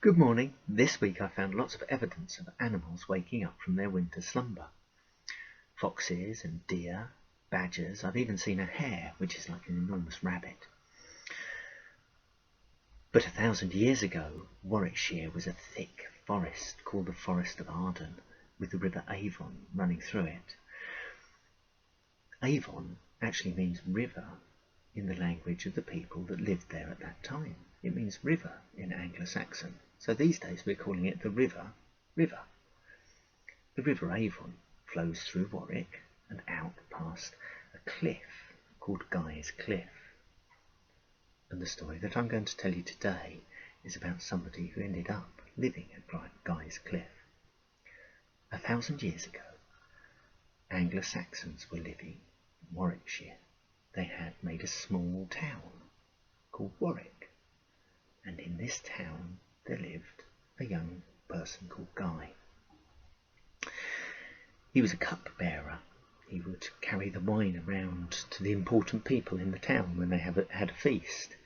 Good morning. This week I found lots of evidence of animals waking up from their winter slumber. Foxes and deer, badgers, I've even seen a hare, which is like an enormous rabbit. But 1,000 years ago, Warwickshire was a thick forest called the Forest of Arden, with the river Avon running through it. Avon actually means river in the language of the people that lived there at that time. It means river in Anglo-Saxon. So these days we're calling it the river. The River Avon flows through Warwick and out past a cliff called Guy's Cliff. And the story that I'm going to tell you today is about somebody who ended up living at Guy's Cliff. 1,000 years ago, Anglo-Saxons were living in Warwickshire. They had made a small town called Warwick, and in this town there lived a young person called Guy. He was a cupbearer. He would carry the wine around to the important people in the town when they had a feast.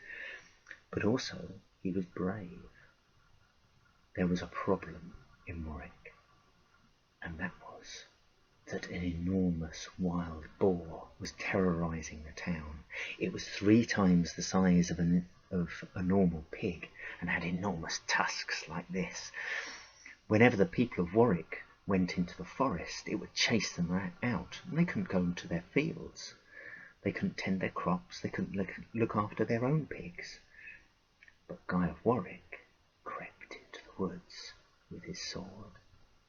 But also, he was brave. There was a problem in Warwick, and that was that an enormous wild boar was terrorising the town. It was 3 times the size of a normal pig and had enormous tusks like this. Whenever the people of Warwick went into the forest, it would chase them out, and they couldn't go into their fields. They couldn't tend their crops. They couldn't look after their own pigs. But Guy of Warwick crept into the woods with his sword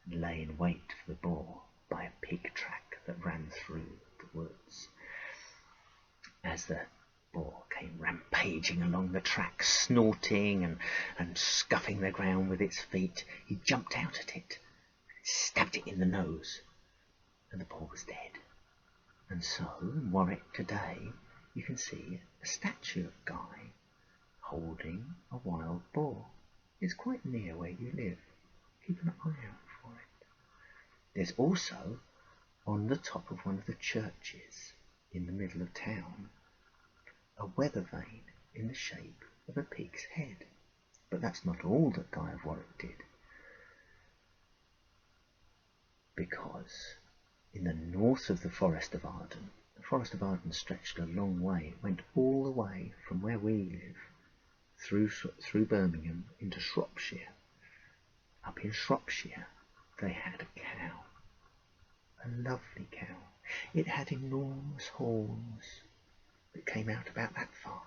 and lay in wait for the boar by a pig track that ran through the woods. As the boar came rampaging along the track, snorting and scuffing the ground with its feet, he jumped out at it, stabbed it in the nose, and the boar was dead. And so in Warwick today you can see a statue of Guy holding a wild boar. It's quite near where you live. Keep an eye out for it. There's also, on the top of one of the churches in the middle of town, a weather vane in the shape of a pig's head. But that's not all that Guy of Warwick did. Because in the north of the Forest of Arden stretched a long way. It went all the way from where we live through Birmingham into Shropshire. Up in Shropshire they had a cow, a lovely cow. It had enormous horns that came out about that far.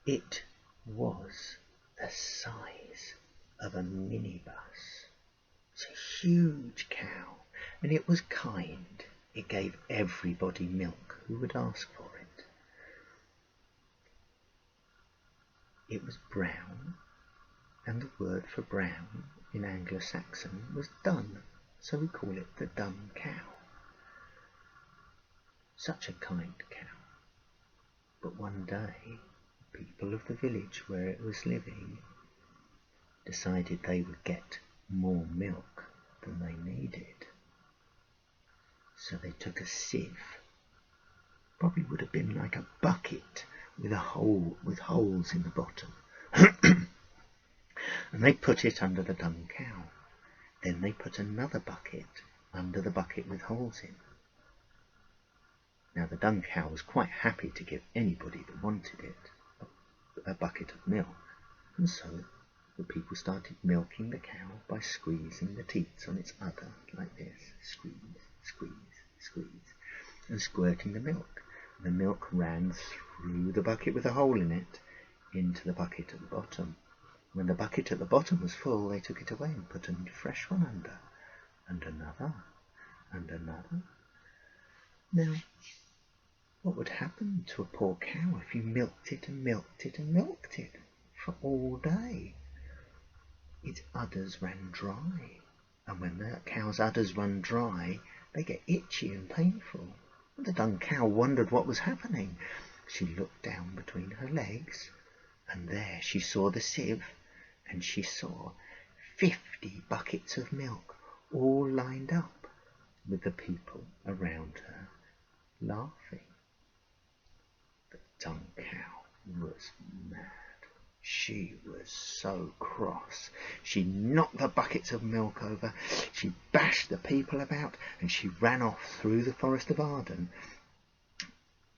It was the size of a minibus. It's a huge cow, and it was kind. It gave everybody milk who would ask for it. It was brown, and the word for brown in Anglo-Saxon was dun, so we call it the dun cow. Such a kind cow. But one day, people of the village where it was living decided they would get more milk than they needed. So they took a sieve, probably would have been like a bucket with holes in the bottom, and they put it under the dun cow. Then they put another bucket under the bucket with holes in. Now the dun cow was quite happy to give anybody that wanted it a bucket of milk, and so the people started milking the cow by squeezing the teats on its udder like this. Squeeze, squeeze, squeeze, and squirting the milk. The milk ran through the bucket with a hole in it into the bucket at the bottom. When the bucket at the bottom was full, they took it away and put a fresh one under, and another, and another. Now, what would happen to a poor cow if you milked it and milked it and milked it for all day? Its udders ran dry, and when the cow's udders run dry, they get itchy and painful. And the dun cow wondered what was happening. She looked down between her legs, and there she saw the sieve, and she saw 50 buckets of milk all lined up, with the people around her laughing. The dun cow was mad. She was so cross. She knocked the buckets of milk over, she bashed the people about, and she ran off through the Forest of Arden,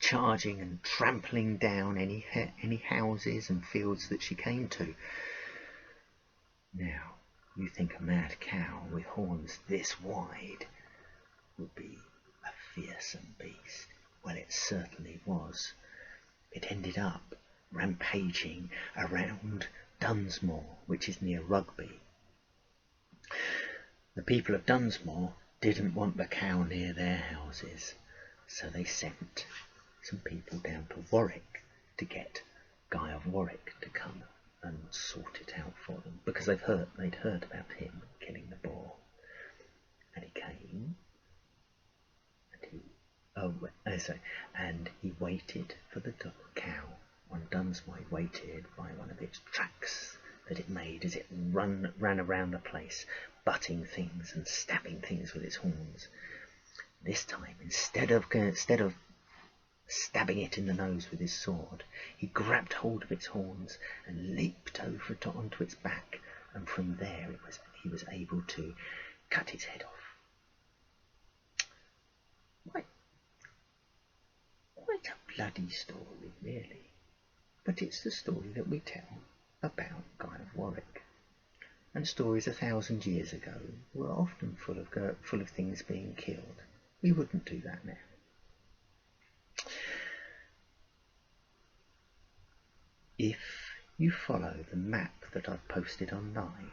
charging and trampling down any houses and fields that she came to. Now, you think a mad cow with horns this wide would be a fearsome beast. Well, it certainly was. It ended up rampaging around Dunsmore, which is near Rugby. The people of Dunsmore didn't want the cow near their houses, so they sent some people down to Warwick to get Guy of Warwick to come and sort it out for them, because they'd heard about him killing the boar. And he came, and he waited for the cow on Dunsmore. He waited by one of its tracks that it made as it ran around the place, butting things and stabbing things with its horns. This time, instead of stabbing it in the nose with his sword, he grabbed hold of its horns and leaped over onto its back, and from there he was able to cut its head off. Quite a bloody story, really. But it's the story that we tell about Guy of Warwick. And stories 1,000 years ago were often full of things being killed. We wouldn't do that now. If you follow the map that I've posted online,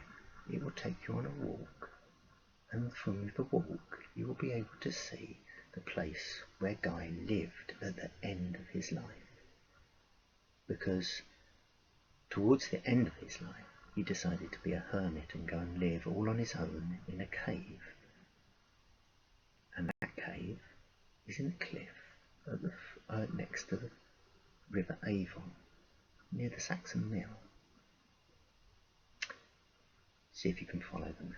it will take you on a walk, and from the walk you will be able to see the place where Guy lived at the end of his life. Because towards the end of his life, he decided to be a hermit and go and live all on his own in a cave. And that cave is in the cliff next to the River Avon, near the Saxon Mill. See if you can follow the map.